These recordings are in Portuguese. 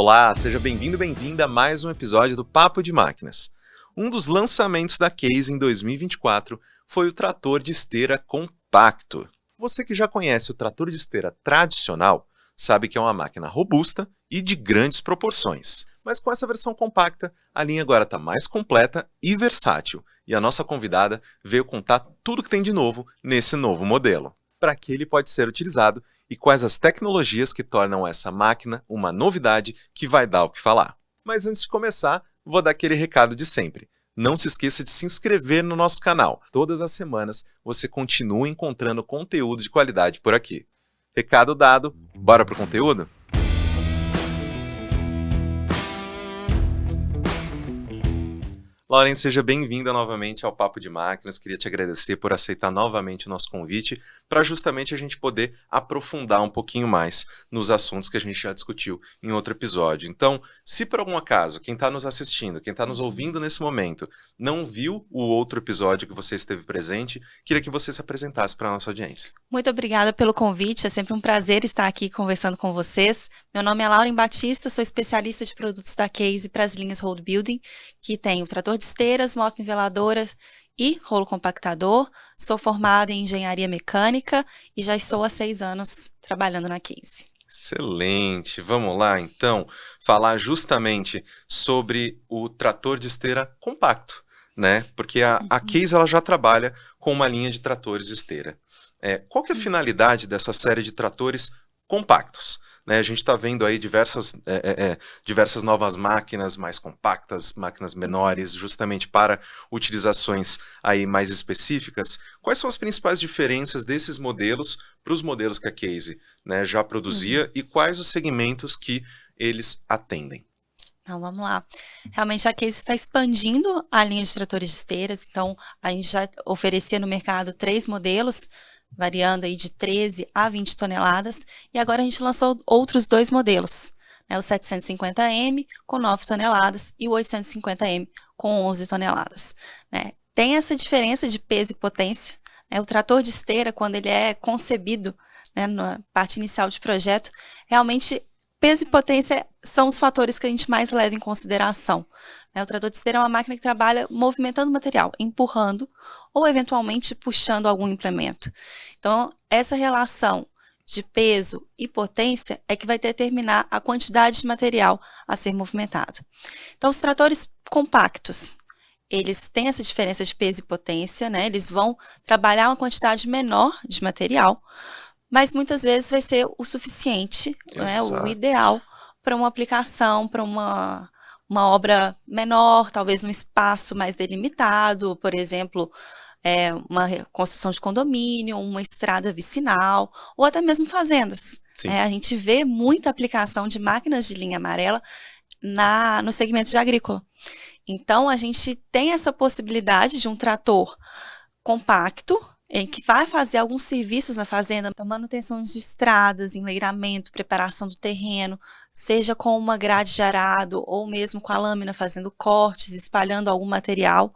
Olá, seja bem-vindo e bem-vinda a mais um episódio do Papo de Máquinas. Um dos lançamentos da Case em 2024 foi o trator de esteira compacto. Você que já conhece o trator de esteira tradicional sabe que é uma máquina robusta e de grandes proporções. Mas com essa versão compacta, a linha agora está mais completa e versátil. E a nossa convidada veio contar tudo que tem de novo nesse novo modelo. Para que ele pode ser utilizado e quais as tecnologias que tornam essa máquina uma novidade que vai dar o que falar. Mas antes de começar, vou dar aquele recado de sempre. Não se esqueça de se inscrever no nosso canal. Todas as semanas você continua encontrando conteúdo de qualidade por aqui. Recado dado, bora pro conteúdo? Lauren, seja bem-vinda novamente ao Papo de Máquinas. Queria te agradecer por aceitar novamente o nosso convite para justamente a gente poder aprofundar um pouquinho mais nos assuntos que a gente já discutiu em outro episódio. Então, se por algum acaso quem está nos assistindo, quem está nos ouvindo nesse momento, não viu o outro episódio que você esteve presente, queria que você se apresentasse para a nossa audiência. Muito obrigada pelo convite, é sempre um prazer estar aqui conversando com vocês. Meu nome é Lauren Batista, sou especialista de produtos da Case para as linhas Road Building, que tem o trator de esteiras, moto-niveladoras e rolo compactador. Sou formada em engenharia mecânica e já estou há 6 anos trabalhando na Case. Excelente! Vamos lá, então, falar justamente sobre o trator de esteira compacto, né? Porque a Case ela já trabalha com uma linha de tratores de esteira. Qual que é a finalidade dessa série de tratores compactos? Né, a gente está vendo aí diversas novas máquinas mais compactas, máquinas menores, justamente para utilizações aí mais específicas. Quais são as principais diferenças desses modelos para os modelos que a Case, né, já produzia e quais os segmentos que eles atendem? Então, vamos lá. Realmente a Case está expandindo a linha de tratores de esteiras, então a gente já oferecia no mercado 3 modelos, variando aí de 13 a 20 toneladas, e agora a gente lançou outros 2 modelos, né, o 750M com 9 toneladas e o 850M com 11 toneladas. Né. Tem essa diferença de peso e potência, né, o trator de esteira, quando ele é concebido, né, na parte inicial de projeto, realmente peso e potência são os fatores que a gente mais leva em consideração. O trator de esteira é uma máquina que trabalha movimentando o material, empurrando ou eventualmente puxando algum implemento. Então, essa relação de peso e potência é que vai determinar a quantidade de material a ser movimentado. Então, os tratores compactos, eles têm essa diferença de peso e potência, né? Eles vão trabalhar uma quantidade menor de material, mas muitas vezes vai ser o suficiente, né, o ideal para uma aplicação, para uma obra menor, talvez um espaço mais delimitado, por exemplo, uma construção de condomínio, uma estrada vicinal, ou até mesmo fazendas. A gente vê muita aplicação de máquinas de linha amarela no segmento de agrícola. Então, a gente tem essa possibilidade de um trator compacto, em que vai fazer alguns serviços na fazenda, manutenção de estradas, enleiramento, preparação do terreno, seja com uma grade de arado ou mesmo com a lâmina fazendo cortes, espalhando algum material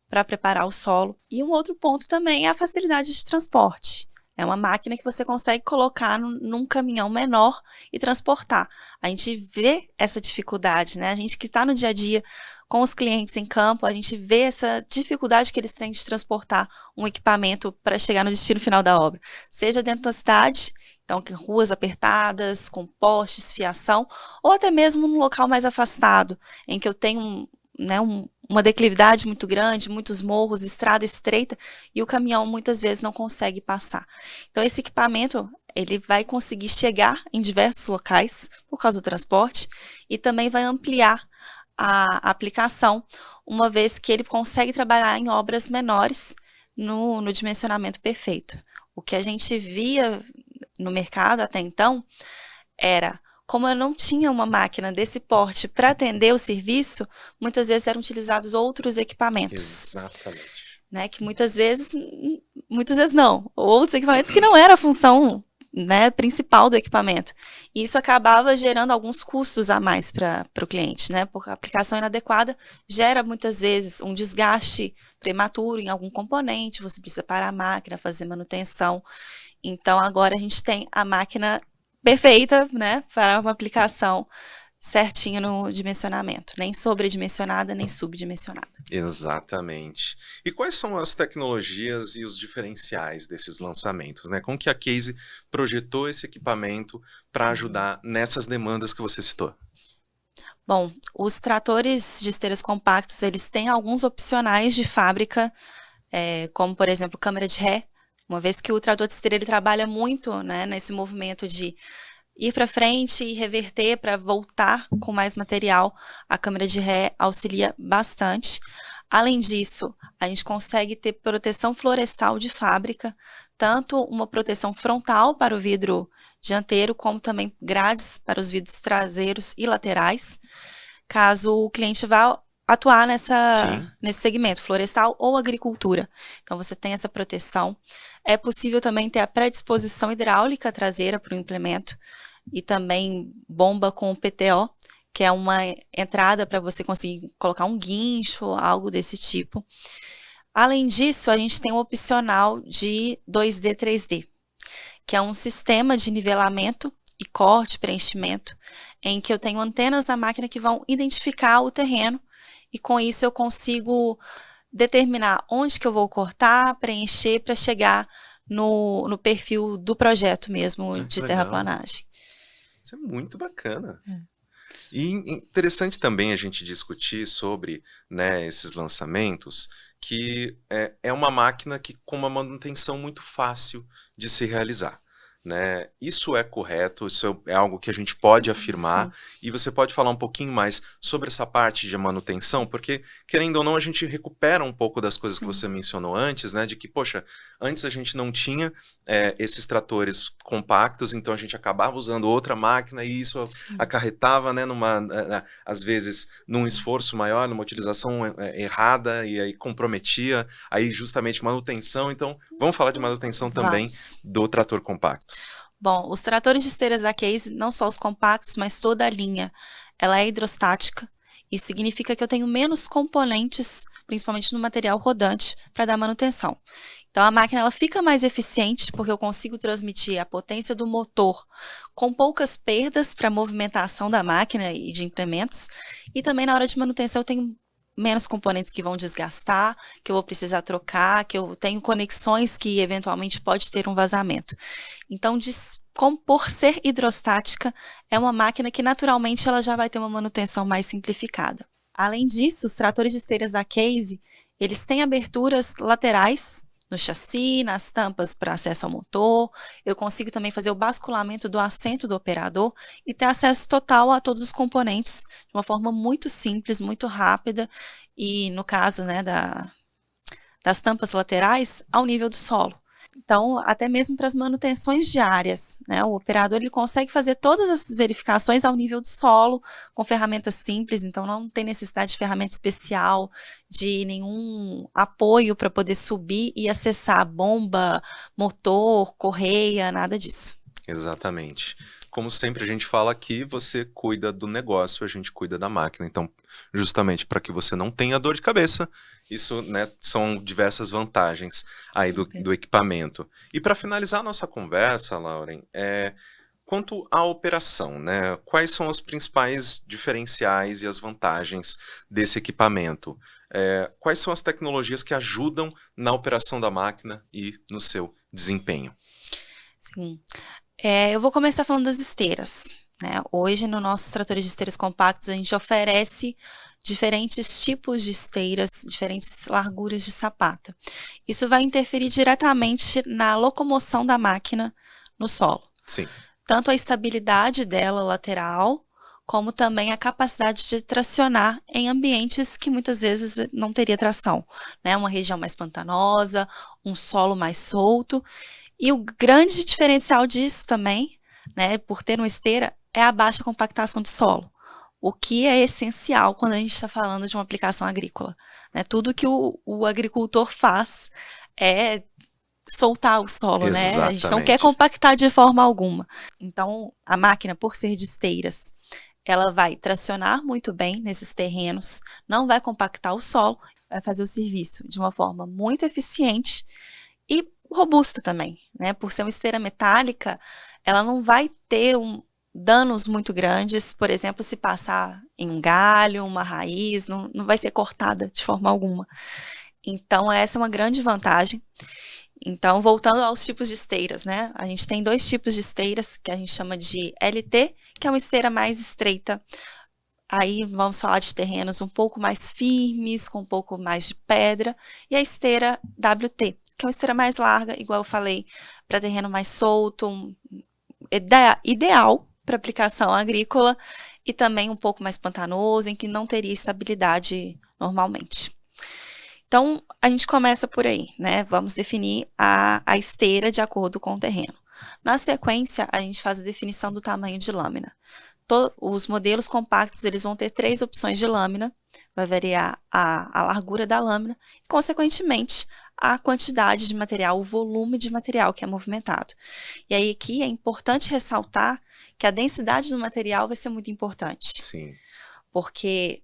para preparar o solo. E um outro ponto também é a facilidade de transporte. É uma máquina que você consegue colocar num caminhão menor e transportar. A gente vê essa dificuldade, né? A gente que está no dia a dia com os clientes em campo, a gente vê essa dificuldade que eles têm de transportar um equipamento para chegar no destino final da obra. Seja dentro da cidade, então ruas apertadas, com postes, fiação, ou até mesmo num local mais afastado, em que eu tenho uma declividade muito grande, muitos morros, estrada estreita, e o caminhão muitas vezes não consegue passar. Então esse equipamento, ele vai conseguir chegar em diversos locais por causa do transporte e também vai ampliar a aplicação, uma vez que ele consegue trabalhar em obras menores no dimensionamento perfeito. O que a gente via no mercado até então era, como eu não tinha uma máquina desse porte para atender o serviço, muitas vezes eram utilizados outros equipamentos. Exatamente. Né, que muitas vezes não, outros equipamentos que não era a função, né, principal do equipamento. E isso acabava gerando alguns custos a mais para o cliente, né, porque a aplicação inadequada gera muitas vezes um desgaste prematuro em algum componente, você precisa parar a máquina, fazer manutenção. Então agora a gente tem a máquina perfeita, né, para uma aplicação certinho no dimensionamento, nem sobredimensionada, nem subdimensionada. Exatamente. E quais são as tecnologias e os diferenciais desses lançamentos, né? Como que a Case projetou esse equipamento para ajudar nessas demandas que você citou? Bom, os tratores de esteiras compactos, eles têm alguns opcionais de fábrica, como, por exemplo, câmara de ré, uma vez que o trator de esteira ele trabalha muito, né, nesse movimento de ir para frente e reverter para voltar com mais material, a câmara de ré auxilia bastante. Além disso, a gente consegue ter proteção florestal de fábrica, tanto uma proteção frontal para o vidro dianteiro, como também grades para os vidros traseiros e laterais, caso o cliente vá atuar nesse segmento, florestal ou agricultura. Então, você tem essa proteção. É possível também ter a predisposição hidráulica traseira para o implemento e também bomba com PTO, que é uma entrada para você conseguir colocar um guincho, algo desse tipo. Além disso, a gente tem um opcional de 2D, 3D, que é um sistema de nivelamento e corte, preenchimento, em que eu tenho antenas na máquina que vão identificar o terreno e com isso eu consigo determinar onde que eu vou cortar, preencher para chegar no perfil do projeto mesmo de terraplanagem. Isso é muito bacana. E interessante também a gente discutir sobre, né, esses lançamentos, que é uma máquina que com uma manutenção muito fácil de se realizar. Né? Isso é correto, isso é algo que a gente pode afirmar, e você pode falar um pouquinho mais sobre essa parte de manutenção, porque, querendo ou não, a gente recupera um pouco das coisas que você mencionou antes, né? De que, poxa, antes a gente não tinha esses tratores compactos, então a gente acabava usando outra máquina e isso acarretava, né, às vezes, num esforço maior, numa utilização errada, e aí comprometia, aí justamente manutenção. Então, vamos falar de manutenção também do trator compacto. Bom, os tratores de esteiras da Case, não só os compactos, mas toda a linha, ela é hidrostática. Isso significa que eu tenho menos componentes, principalmente no material rodante, para dar manutenção. Então, a máquina ela fica mais eficiente, porque eu consigo transmitir a potência do motor com poucas perdas para a movimentação da máquina e de implementos. E também, na hora de manutenção, eu tenho menos componentes que vão desgastar, que eu vou precisar trocar, que eu tenho conexões que eventualmente pode ter um vazamento. Então, por ser hidrostática, é uma máquina que naturalmente ela já vai ter uma manutenção mais simplificada. Além disso, os tratores de esteiras da Case, eles têm aberturas laterais no chassi, nas tampas para acesso ao motor. Eu consigo também fazer o basculamento do assento do operador e ter acesso total a todos os componentes de uma forma muito simples, muito rápida e, no caso, né, das tampas laterais, ao nível do solo. Então, até mesmo para as manutenções diárias, né, o operador ele consegue fazer todas essas verificações ao nível do solo, com ferramentas simples, então não tem necessidade de ferramenta especial, de nenhum apoio para poder subir e acessar bomba, motor, correia, nada disso. Exatamente. Como sempre a gente fala aqui, você cuida do negócio, a gente cuida da máquina. Então, justamente para que você não tenha dor de cabeça, isso, né, são diversas vantagens aí do equipamento. E para finalizar a nossa conversa, Lauren, quanto à operação, né, quais são os principais diferenciais e as vantagens desse equipamento? Quais são as tecnologias que ajudam na operação da máquina e no seu desempenho? Sim. Eu vou começar falando das esteiras, né? Hoje, no nossos tratores de esteiras compactos, a gente oferece diferentes tipos de esteiras, diferentes larguras de sapata. Isso vai interferir diretamente na locomoção da máquina no solo. Sim. Tanto a estabilidade dela lateral, como também a capacidade de tracionar em ambientes que muitas vezes não teria tração, né? Uma região mais pantanosa, um solo mais solto. E o grande diferencial disso também, né, por ter uma esteira, é a baixa compactação de solo, o que é essencial quando a gente está falando de uma aplicação agrícola. Né? Tudo que o agricultor faz é soltar o solo, né? A gente não quer compactar de forma alguma. Então, a máquina, por ser de esteiras, ela vai tracionar muito bem nesses terrenos, não vai compactar o solo, vai fazer o serviço de uma forma muito eficiente e robusta também, né? Por ser uma esteira metálica, ela não vai ter danos muito grandes, por exemplo, se passar em um galho, uma raiz, não vai ser cortada de forma alguma. Então, essa é uma grande vantagem. Então, voltando aos tipos de esteiras, né? A gente tem 2 tipos de esteiras, que a gente chama de LT, que é uma esteira mais estreita. Aí vamos falar de terrenos um pouco mais firmes, com um pouco mais de pedra, e a esteira WT, que é uma esteira mais larga, igual eu falei, para terreno mais solto, ideal para aplicação agrícola, e também um pouco mais pantanoso, em que não teria estabilidade normalmente. Então, a gente começa por aí, né? Vamos definir a esteira de acordo com o terreno. Na sequência, a gente faz a definição do tamanho de lâmina. Os modelos compactos, eles vão ter 3 opções de lâmina, vai variar a largura da lâmina e, consequentemente, a quantidade de material, o volume de material que é movimentado. E aí aqui é importante ressaltar que a densidade do material vai ser muito importante. Sim. Porque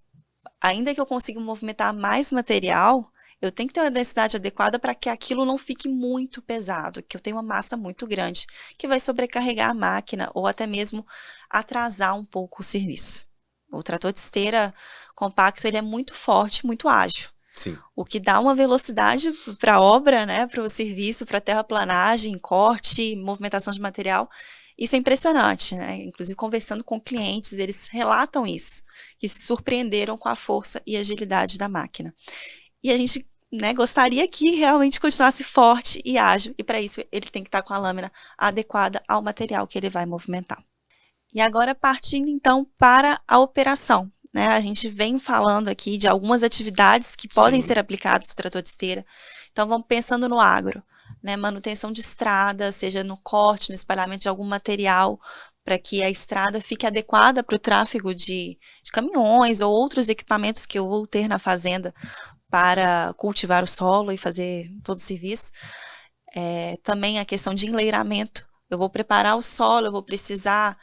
ainda que eu consiga movimentar mais material, eu tenho que ter uma densidade adequada para que aquilo não fique muito pesado, que eu tenha uma massa muito grande, que vai sobrecarregar a máquina ou até mesmo atrasar um pouco o serviço. O trator de esteira compacto, ele é muito forte, muito ágil. Sim. O que dá uma velocidade para a obra, né, para o serviço, para a terraplanagem, corte, movimentação de material. Isso é impressionante, né? Inclusive, conversando com clientes, eles relatam isso, que se surpreenderam com a força e agilidade da máquina. E a gente, né, gostaria que realmente continuasse forte e ágil, e para isso ele tem que estar com a lâmina adequada ao material que ele vai movimentar. E agora, partindo então para a operação, né? A gente vem falando aqui de algumas atividades que podem ser aplicadas no trator de esteira. Então, vamos pensando no agro, né? Manutenção de estrada, seja no corte, no espalhamento de algum material, para que a estrada fique adequada para o tráfego de caminhões ou outros equipamentos que eu vou ter na fazenda para cultivar o solo e fazer todo o serviço. Também a questão de enleiramento. Eu vou preparar o solo, eu vou precisar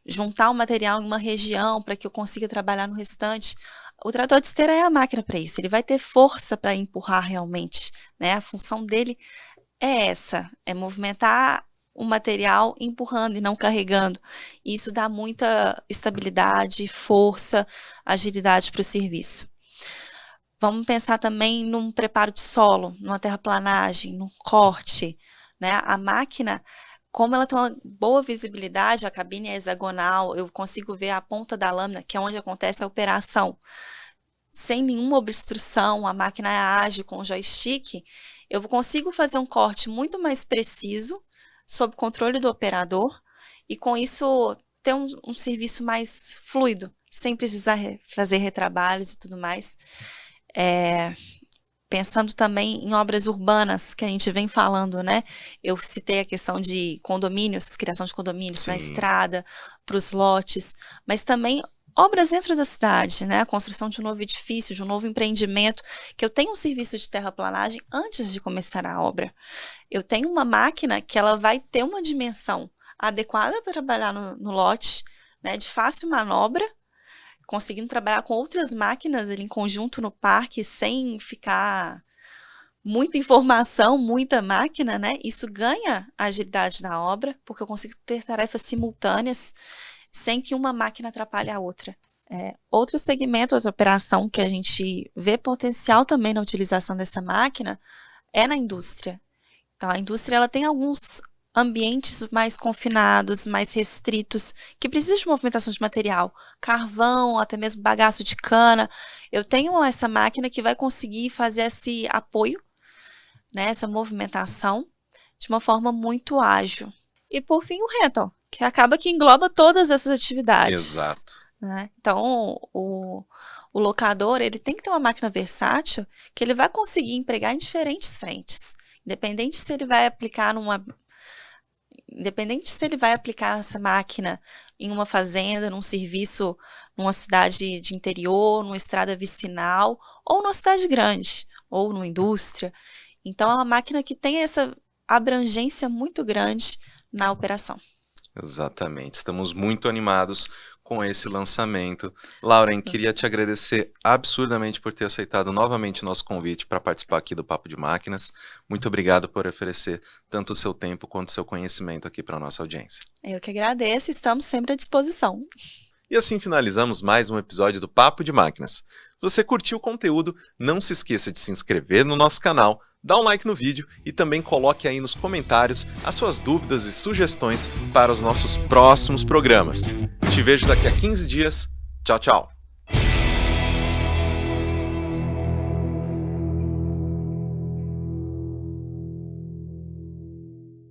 juntar o material em uma região para que eu consiga trabalhar no restante. O trator de esteira é a máquina para isso, ele vai ter força para empurrar realmente, né? A função dele é essa, é movimentar o material empurrando e não carregando. Isso dá muita estabilidade, força, agilidade para o serviço. Vamos pensar também num preparo de solo, numa terraplanagem, num corte, né? A máquina, como ela tem uma boa visibilidade, a cabine é hexagonal, eu consigo ver a ponta da lâmina, que é onde acontece a operação. Sem nenhuma obstrução, a máquina é ágil com o joystick, eu consigo fazer um corte muito mais preciso, sob controle do operador, e com isso ter um serviço mais fluido, sem precisar fazer retrabalhos e tudo mais. Pensando também em obras urbanas, que a gente vem falando, né? Eu citei a questão de condomínios, criação de condomínios na estrada, para os lotes, mas também obras dentro da cidade, né? A construção de um novo edifício, de um novo empreendimento, que eu tenho um serviço de terraplanagem antes de começar a obra. Eu tenho uma máquina que ela vai ter uma dimensão adequada para trabalhar no lote, né? De fácil manobra, conseguindo trabalhar com outras máquinas ali em conjunto no parque, sem ficar muita informação, muita máquina, né? Isso ganha a agilidade da obra, porque eu consigo ter tarefas simultâneas, sem que uma máquina atrapalhe a outra. Outro segmento da operação que a gente vê potencial também na utilização dessa máquina é na indústria. Então, a indústria ela tem alguns ambientes mais confinados, mais restritos, que precisam de movimentação de material, carvão, até mesmo bagaço de cana. Eu tenho essa máquina que vai conseguir fazer esse apoio, né, essa movimentação, de uma forma muito ágil. E por fim, o rental, que acaba que engloba todas essas atividades. Exato. Né? Então, o locador ele tem que ter uma máquina versátil que ele vai conseguir empregar em diferentes frentes. Independente se ele vai aplicar essa máquina em uma fazenda, num serviço, numa cidade de interior, numa estrada vicinal, ou numa cidade grande, ou numa indústria. Então, é uma máquina que tem essa abrangência muito grande na operação. Exatamente. Estamos muito animados com com esse lançamento. Lauren, queria te agradecer absurdamente por ter aceitado novamente o nosso convite para participar aqui do Papo de Máquinas. Muito obrigado por oferecer tanto o seu tempo quanto o seu conhecimento aqui para a nossa audiência. Eu que agradeço, estamos sempre à disposição. E assim finalizamos mais um episódio do Papo de Máquinas. Se você curtiu o conteúdo, não se esqueça de se inscrever no nosso canal, dá um like no vídeo e também coloque aí nos comentários as suas dúvidas e sugestões para os nossos próximos programas. Te vejo daqui a 15 dias. Tchau, tchau!